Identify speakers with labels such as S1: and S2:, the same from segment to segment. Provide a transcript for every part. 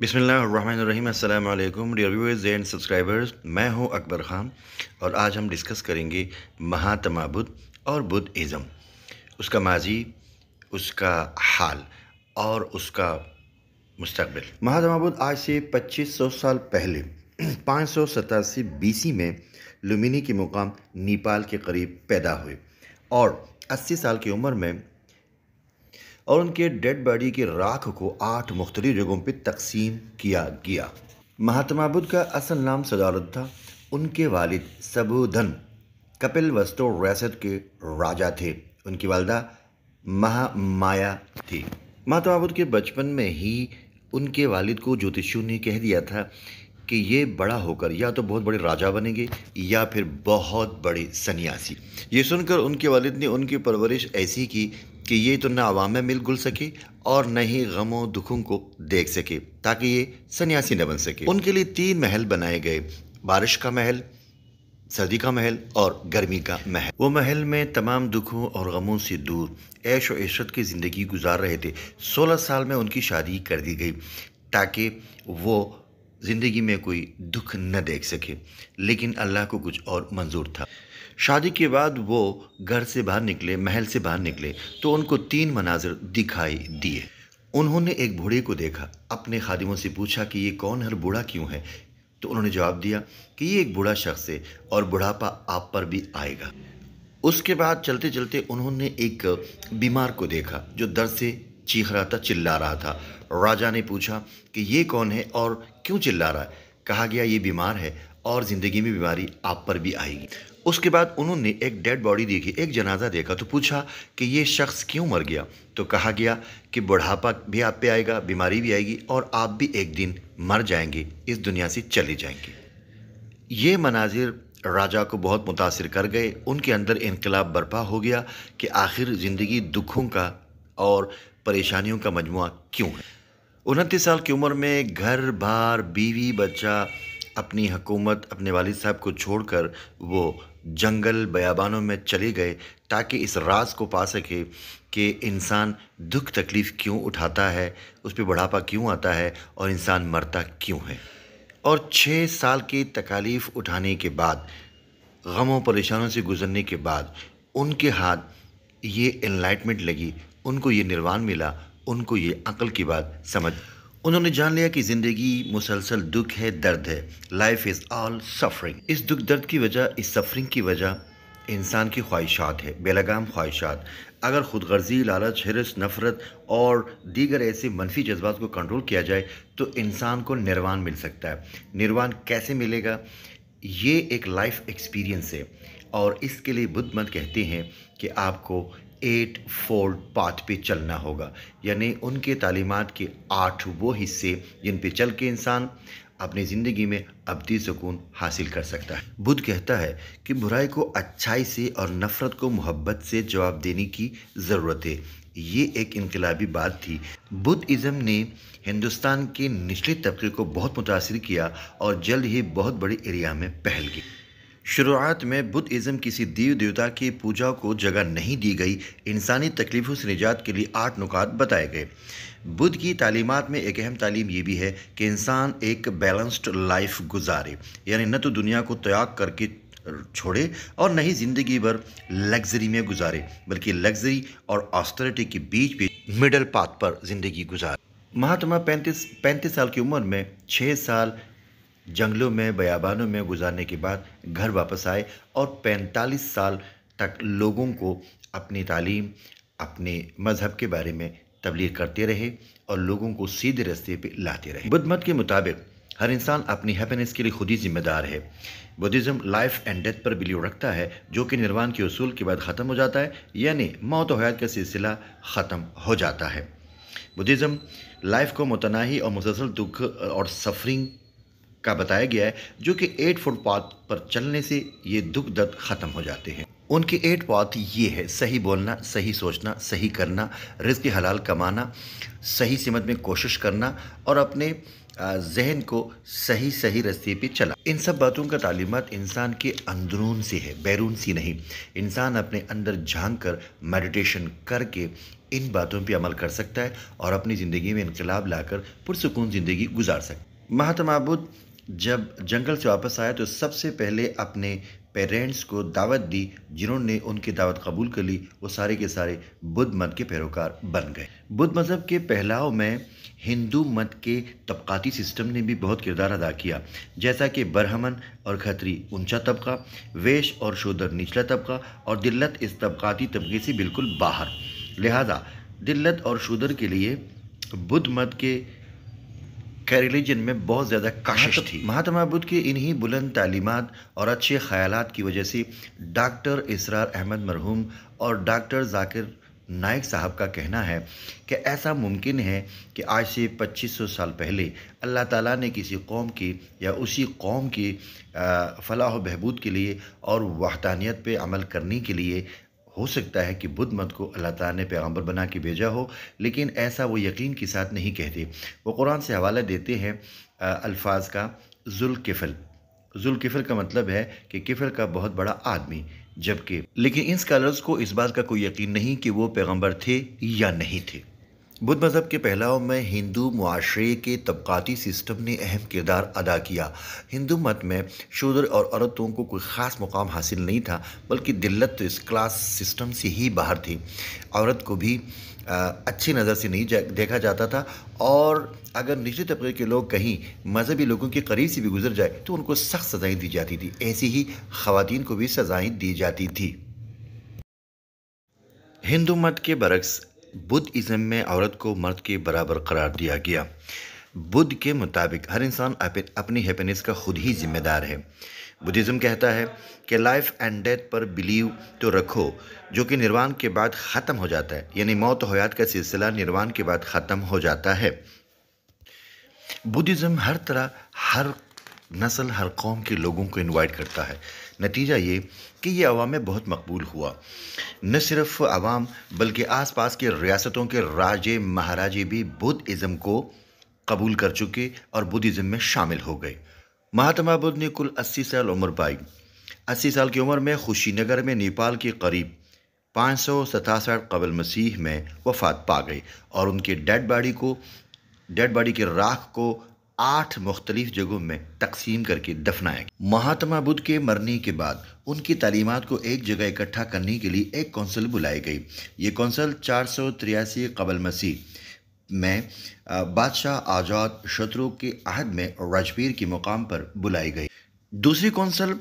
S1: بسم اللہ الرحمن الرحیم۔ السلام علیکم ڈیئر ویورز اینڈ سبسکرائبرز، میں ہوں اکبر خان اور آج ہم ڈسکس کریں گے مہاتما بدھ اور بدھ ازم، اس کا ماضی، اس کا حال اور اس کا مستقبل۔ مہاتما بدھ آج سے 2500 سال پہلے 587 BC میں لمبنی کے مقام نیپال کے قریب پیدا ہوئے اور 80 سال کی عمر میں اور ان کے ڈیڈ باڈی کی راکھ کو 8 مختلف جگہوں پہ تقسیم کیا گیا۔ مہاتما بدھ کا اصل نام صدارت تھا۔ ان کے والد سبودھن کپل وستو ریاست کے راجا تھے۔ ان کی والدہ مہا مایا تھی۔ مہاتما بدھ کے بچپن میں ہی ان کے والد کو جوتشیوں نے کہہ دیا تھا کہ یہ بڑا ہو کر یا تو بہت بڑے راجا بنیں گے یا پھر بہت بڑے سنیاسی۔ یہ سن کر ان کے والد نے ان کی پرورش ایسی کی کہ یہ تو نہ عوام میں مل گل سکے اور نہ ہی غموں دکھوں کو دیکھ سکے تاکہ یہ سنیاسی نہ بن سکے۔ ان کے لیے 3 محل بنائے گئے، بارش کا محل، سردی کا محل اور گرمی کا محل۔ وہ محل میں تمام دکھوں اور غموں سے دور عیش و عشرت کی زندگی گزار رہے تھے۔ 16 سال میں ان کی شادی کر دی گئی تاکہ وہ زندگی میں کوئی دکھ نہ دیکھ سکے، لیکن اللہ کو کچھ اور منظور تھا۔ شادی کے بعد وہ گھر سے باہر نکلے، محل سے باہر نکلے تو ان کو 3 مناظر دکھائی دیے۔ انہوں نے ایک بوڑھے کو دیکھا، اپنے خادموں سے پوچھا کہ یہ کون ہے اور بوڑھا کیوں ہے؟ تو انہوں نے جواب دیا کہ یہ ایک بوڑھا شخص ہے اور بڑھاپا آپ پر بھی آئے گا۔ اس کے بعد چلتے چلتے انہوں نے ایک بیمار کو دیکھا جو درد سے چیخ رہا تھا، چلا رہا تھا۔ راجا نے پوچھا کہ یہ کون ہے اور کیوں چلا رہا ہے؟ کہا گیا یہ بیمار ہے اور زندگی میں بیماری آپ پر بھی آئے گی۔ اس کے بعد انہوں نے ایک ڈیڈ باڈی دیکھی، ایک جنازہ دیکھا تو پوچھا کہ یہ شخص کیوں مر گیا؟ تو کہا گیا کہ بڑھاپا بھی آپ پہ آئے گا، بیماری بھی آئے گی اور آپ بھی ایک دن مر جائیں گے، اس دنیا سے چلے جائیں گے۔ یہ مناظر راجا کو بہت متاثر کر گئے۔ ان کے اندر انقلاب برپا ہو گیا کہ آخر زندگی دکھوں کا اور پریشانیوں کا مجموعہ کیوں ہے۔ 29 سال کی عمر میں گھر بار، بیوی بچہ، اپنی حکومت، اپنے والد صاحب کو چھوڑ کر وہ جنگل بیابانوں میں چلے گئے تاکہ اس راز کو پا سکے کہ انسان دکھ تکلیف کیوں اٹھاتا ہے، اس پہ بڑھاپا کیوں آتا ہے اور انسان مرتا کیوں ہے۔ اور 6 سال کی تکالیف اٹھانے کے بعد، غموں پریشانوں سے گزرنے کے بعد ان کے ہاتھ یہ انلائٹمنٹ لگی، ان کو یہ نروان ملا، ان کو یہ عقل کی بات سمجھ، انہوں نے جان لیا کہ زندگی مسلسل دکھ ہے، درد ہے۔ Life is all suffering. اس دکھ درد کی وجہ، اس سفرنگ کی وجہ انسان کی خواہشات ہے، بے لگام خواہشات۔ اگر خود غرضی، لالچ، حرص، نفرت اور دیگر ایسے منفی جذبات کو کنٹرول کیا جائے تو انسان کو نروان مل سکتا ہے۔ نروان کیسے ملے گا؟ یہ ایک لائف ایکسپیرینس ہے اور اس کے لیے بدھ مت کہتے ہیں کہ آپ کو 8 فولڈ پاتھ پہ چلنا ہوگا، یعنی ان کے تعلیمات کے 8 وہ حصے جن پہ چل کے انسان اپنی زندگی میں ابدی سکون حاصل کر سکتا ہے۔ بدھ کہتا ہے کہ برائی کو اچھائی سے اور نفرت کو محبت سے جواب دینے کی ضرورت ہے۔ یہ ایک انقلابی بات تھی۔ بدھ ازم نے ہندوستان کے نچلے طبقے کو بہت متاثر کیا اور جلد ہی بہت بڑے ایریا میں پھیل گئی۔ شروعات میں بدھ ازم کسی دیو دیوتا کی پوجا کو جگہ نہیں دی گئی۔ انسانی تکلیفوں سے نجات کے لیے 8 نکات بتائے گئے۔ بدھ کی تعلیمات میں ایک اہم تعلیم یہ بھی ہے کہ انسان ایک بیلنسڈ لائف گزارے، یعنی نہ تو دنیا کو تیاگ کر کے چھوڑے اور نہ ہی زندگی بھر لگژری میں گزارے، بلکہ لگژری اور آسٹریٹی کے بیچ بھی مڈل پاتھ پر زندگی گزارے۔ مہاتما 35 سال کی عمر میں 6 سال جنگلوں میں، بیابانوں میں گزارنے کے بعد گھر واپس آئے اور 45 سال تک لوگوں کو اپنی تعلیم، اپنے مذہب کے بارے میں تبلیغ کرتے رہے اور لوگوں کو سیدھے راستے پہ لاتے رہے۔ بدھ مت کے مطابق ہر انسان اپنی ہیپینس کے لیے خود ہی ذمہ دار ہے۔ Buddhism life and death per blue رکھتا ہے جو کہ نروان کے اصول کے بعد ختم ہو جاتا ہے، یعنی موت و حیات کا سلسلہ ختم ہو جاتا ہے۔ بدھزم لائف کو متناہی اور مسلسل دکھ اور سفرنگ کا بتایا گیا ہے، جو کہ 8 فٹ پاتھ پر چلنے سے یہ دکھ درد ختم ہو جاتے ہیں۔ ان کی 8 بات یہ ہے: صحیح بولنا، صحیح سوچنا، صحیح کرنا، رزق حلال کمانا، صحیح سمت میں کوشش کرنا، اور اپنے ذہن کو صحیح راستے پہ چلا۔ ان سب باتوں کا تعلیمات انسان کے اندرون سے ہے، بیرون سے نہیں۔ انسان اپنے اندر جھانک کر میڈیٹیشن کر کے ان باتوں پہ عمل کر سکتا ہے اور اپنی زندگی میں انقلاب لا کر پرسکون زندگی گزار سکتا ہے۔ مہاتما بدھ جب جنگل سے واپس آیا تو سب سے پہلے اپنے پیرنٹس کو دعوت دی، جنہوں نے ان کی دعوت قبول کر لی۔ وہ سارے کے سارے بدھ مت کے پیروکار بن گئے۔ بدھ مذہب کے پھیلاؤ میں ہندو مت کے طبقاتی سسٹم نے بھی بہت کردار ادا کیا، جیسا کہ برہمن اور کھتری اونچا طبقہ، ویش اور شودر نچلا طبقہ، اور دلت اس طبقاتی طبقے سے بالکل باہر۔ لہذا دلت اور شودر کے لیے بدھ مت کے ریلیجن میں بہت زیادہ کاشش تھی۔ مہاتما بدھ کے انہی بلند تعلیمات اور اچھے خیالات کی وجہ سے ڈاکٹر اسرار احمد مرحوم اور ڈاکٹر ذاکر نائک صاحب کا کہنا ہے کہ ایسا ممکن ہے کہ آج سے 2500 سال پہلے اللہ تعالیٰ نے کسی قوم کی یا اسی قوم کی فلاح و بہبود کے لیے اور وحدانیت پہ عمل کرنے کے لیے، ہو سکتا ہے کہ بدھ مت کو اللہ تعالیٰ نے پیغمبر بنا کے بھیجا ہو، لیکن ایسا وہ یقین کے ساتھ نہیں کہتے۔ وہ قرآن سے حوالہ دیتے ہیں الفاظ کا: ذوالکفل۔ ذوالکفل کا مطلب ہے کہ کفل کا بہت بڑا آدمی، جبکہ لیکن ان اسکالرز کو اس بات کا کوئی یقین نہیں کہ وہ پیغمبر تھے یا نہیں تھے۔ بدھ مذہب کے پھیلاؤ میں ہندو معاشرے کے طبقاتی سسٹم نے اہم کردار ادا کیا۔ ہندو مت میں شودر اور عورتوں کو کوئی خاص مقام حاصل نہیں تھا، بلکہ دلت تو اس کلاس سسٹم سے ہی باہر تھی۔ عورت کو بھی اچھی نظر سے نہیں دیکھا جاتا تھا، اور اگر نچلے طبقے کے لوگ کہیں مذہبی لوگوں کے قریب سے بھی گزر جائے تو ان کو سخت سزائیں دی جاتی تھی۔ ایسی ہی خواتین کو بھی سزائیں دی جاتی تھی۔ ہندو مت کے برعکس بدھ ازم میں عورت کو مرد کے برابر قرار دیا گیا۔ بدھ کے مطابق ہر انسان اپنی ہیپینس کا خود ہی ذمہ دار ہے۔ بدھزم کہتا ہے کہ life and death per blue تو رکھو، جو کہ نروان کے بعد ختم ہو جاتا ہے، یعنی موت و حیات کا سلسلہ نروان کے بعد ختم ہو جاتا ہے۔ بدھزم ہر طرح، ہر نسل، ہر قوم کے لوگوں کو انوائٹ کرتا ہے۔ نتیجہ یہ کہ یہ عوام میں بہت مقبول ہوا۔ نہ صرف عوام بلکہ آس پاس کے ریاستوں کے راجے مہاراجے بھی بدھ ازم کو قبول کر چکے اور بدھ ازم میں شامل ہو گئے۔ مہاتما بدھ نے کل 80 سال عمر پائی۔ 80 سال کی عمر میں خوشی نگر میں نیپال کے قریب 567 قبل مسیح میں وفات پا گئی، اور ان کے ڈیڈ باڈی کے راکھ کو 8 مختلف جگہوں میں تقسیم کر کے دفنایا گیا۔ مہاتما بدھ کے مرنے کے بعد ان کی تعلیمات کو ایک جگہ اکٹھا کرنے کے لیے ایک کونسل بلائی گئی۔ یہ کونسل 483 قبل مسیح میں بادشاہ آجات شترو کے عہد میں راجپیر کے مقام پر بلائی گئی۔ دوسری کونسل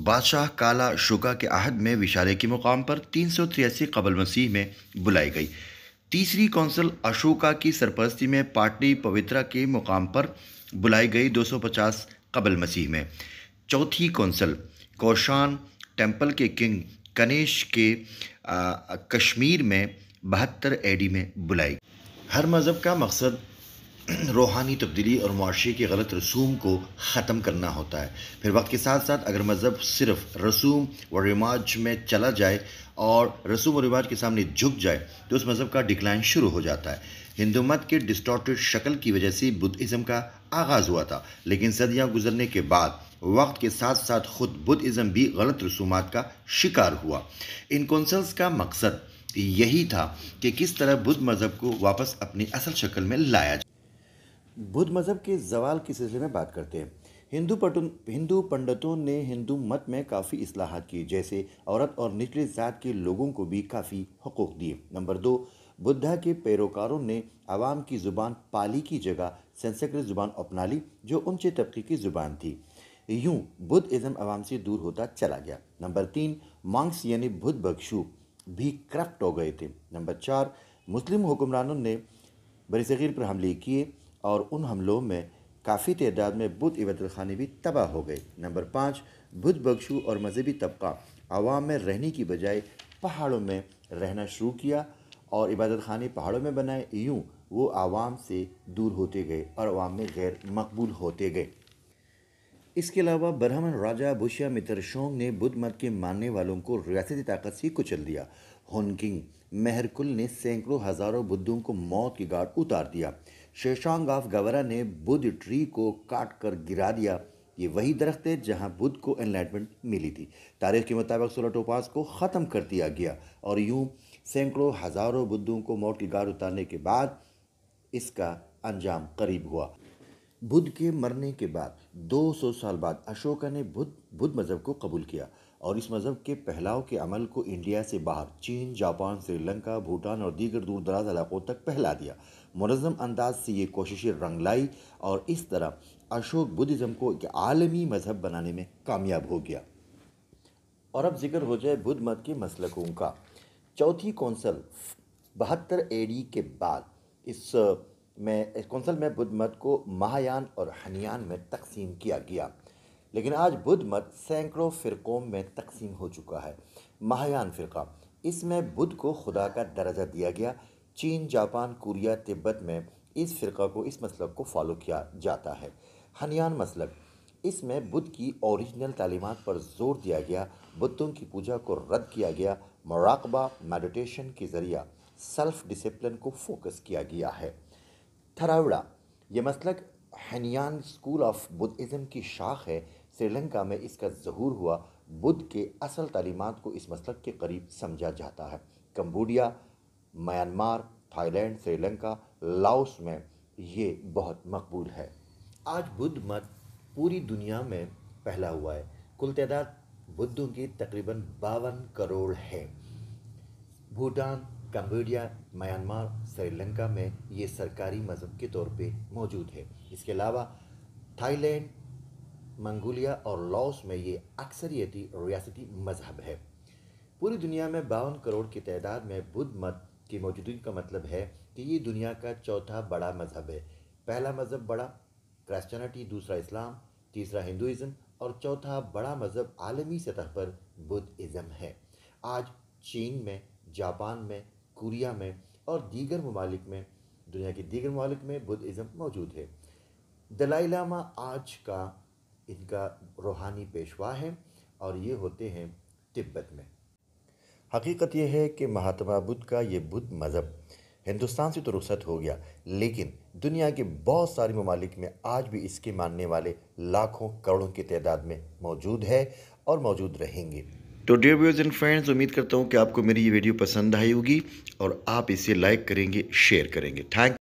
S1: بادشاہ کالا شوکا کے عہد میں وشالے کے مقام پر 383 قبل مسیح میں بلائی گئی۔ تیسری کونسل اشوکا کی سرپرستی میں پاٹلی پوترا کے مقام پر بلائی گئی 250 قبل مسیح میں۔ چوتھی کونسل کوشان ٹیمپل کے کنگ کنیش کے کشمیر میں 72 AD میں بلائی۔ ہر مذہب کا مقصد روحانی تبدیلی اور معاشرے کے غلط رسوم کو ختم کرنا ہوتا ہے۔ پھر وقت کے ساتھ ساتھ اگر مذہب صرف رسوم و رواج میں چلا جائے اور رسوم و رواج کے سامنے جھک جائے تو اس مذہب کا ڈکلائن شروع ہو جاتا ہے۔ ہندو مت کے ڈسٹارٹڈ شکل کی وجہ سے بدھ ازم کا آغاز ہوا تھا، لیکن صدیاں گزرنے کے بعد وقت کے ساتھ ساتھ خود بدھ ازم بھی غلط رسومات کا شکار ہوا۔ ان کونسلز کا مقصد یہی تھا کہ کس طرح بدھ مذہب کو واپس اپنی اصل شکل میں لایا جائے۔ بدھ مذہب کے زوال کے سلسلے میں بات کرتے ہیں۔ ہندو پنڈتوں نے ہندو مت میں کافی اصلاحات کی، جیسے عورت اور نچلی ذات کے لوگوں کو بھی کافی حقوق دیے۔ نمبر 2، بدھا کے پیروکاروں نے عوام کی زبان پالی کی جگہ سنسکرت زبان اپنا لی، جو اونچے طبقے کی زبان تھی۔ یوں بدھ ازم عوام سے دور ہوتا چلا گیا۔ نمبر 3، مانکس یعنی بدھ بھکشو بھی کرپٹ ہو گئے تھے۔ نمبر 4، مسلم حکمرانوں نے برصغیر پر حملے کیے اور ان حملوں میں کافی تعداد میں بدھ عبادت خانے بھی تباہ ہو گئے۔ نمبر 5، بدھ بھکشو اور مذہبی طبقہ عوام میں رہنے کی بجائے پہاڑوں میں رہنا شروع کیا اور عبادت خانے پہاڑوں میں بنائے۔ یوں وہ عوام سے دور ہوتے گئے اور عوام میں غیر مقبول ہوتے گئے۔ اس کے علاوہ برہمن راجہ بھوشیا متر شونگ نے بدھ مت کے ماننے والوں کو ریاستی طاقت سے کچل دیا۔ ہون کنگ مہر کل نے سینکڑوں ہزاروں بدھوں کو موت کی گھاٹ اتار دیا۔ شیشانگ آف گورا نے بدھ ٹری کو کاٹ کر گرا دیا۔ یہ وہی درخت ہے جہاں بدھ کو انلائٹمنٹ ملی تھی۔ تاریخ کے مطابق 16 ٹوپاز کو ختم کر دیا گیا اور یوں سینکڑوں ہزاروں بدھوں کو موت کی گھاٹ اتارنے کے بعد اس کا انجام قریب ہوا۔ بدھ کے مرنے کے بعد 200 سال بعد اشوکا نے بدھ مذہب کو قبول کیا اور اس مذہب کے پھیلاؤ کے عمل کو انڈیا سے باہر چین، جاپان، سری لنکا، بھوٹان اور دیگر دور دراز علاقوں تک پھیلا دیا۔ منظم انداز سے یہ کوششیں رنگ لائی اور اس طرح اشوک بدھزم کو ایک عالمی مذہب بنانے میں کامیاب ہو گیا۔ اور اب ذکر ہو جائے بدھ مت کے مسلکوں کا۔ چوتھی کونسل 72 AD کے بعد اس کونسل میں بدھ مت کو مہایان اور ہنیان میں تقسیم کیا گیا، لیکن آج بدھ مت سینکڑوں فرقوں میں تقسیم ہو چکا ہے۔ مہایان فرقہ، اس میں بدھ کو خدا کا درجہ دیا گیا۔ چین، جاپان، کوریا، تبت میں اس فرقہ کو اس مسلک کو فالو کیا جاتا ہے۔ ہنیان مسلک، اس میں بدھ کی اوریجنل تعلیمات پر زور دیا گیا، بتوں کی پوجا کو رد کیا گیا، مراقبہ میڈیٹیشن کے ذریعہ سیلف ڈسپلن کو فوکس کیا گیا ہے۔ تھراوڑا، یہ مسلک ہنیان اسکول آف بدھزم کی شاخ ہے۔ سری لنکا میں اس کا ظہور ہوا۔ بدھ کے اصل تعلیمات کو اس مسلک کے قریب سمجھا جاتا ہے۔ Cambodia, Myanmar, Thai land, Sri Lanka, Laos میں یہ بہت مقبول ہے۔ آج بدھ مت پوری دنیا میں پھیلا ہوا ہے۔ کل تعداد بدھوں کی تقریباً 52 کروڑ ہے۔ بھوٹان، کمبوڈیا، میانمار، سری لنکا میں یہ سرکاری مذہب کے طور پہ موجود ہے۔ اس کے علاوہ تھائی لینڈ، منگولیا اور لاؤس میں یہ اکثریتی ریاستی مذہب ہے۔ پوری دنیا میں 52 کروڑ کی تعداد میں بدھ مت کی موجودگی کا مطلب ہے کہ یہ دنیا کا چوتھا بڑا مذہب ہے۔ پہلا مذہب بڑا کرسچینٹی، دوسرا اسلام، تیسرا ہندوازم اور چوتھا بڑا مذہب عالمی سطح پر بدھ ازم ہے۔ آج چین میں، جاپان میں، کوریا میں اور دیگر ممالک میں، دنیا کے دیگر ممالک میں بدھ ازم موجود ہے۔ دلائی لاما آج کا ان کا روحانی پیشوا ہے اور یہ ہوتے ہیں تبت میں۔ حقیقت یہ ہے کہ مہاتما بدھ کا یہ بدھ مذہب ہندوستان سے تو رخصت ہو گیا، لیکن دنیا کے بہت سارے ممالک میں آج بھی اس کے ماننے والے لاکھوں کروڑوں کی تعداد میں موجود ہے اور موجود رہیں گے۔ تو ڈیئر ویورز اینڈ فرینڈز، امید کرتا ہوں کہ آپ کو میری یہ ویڈیو پسند آئی ہوگی اور آپ اسے لائک کریں گے، شیئر کریں گے۔ تھینک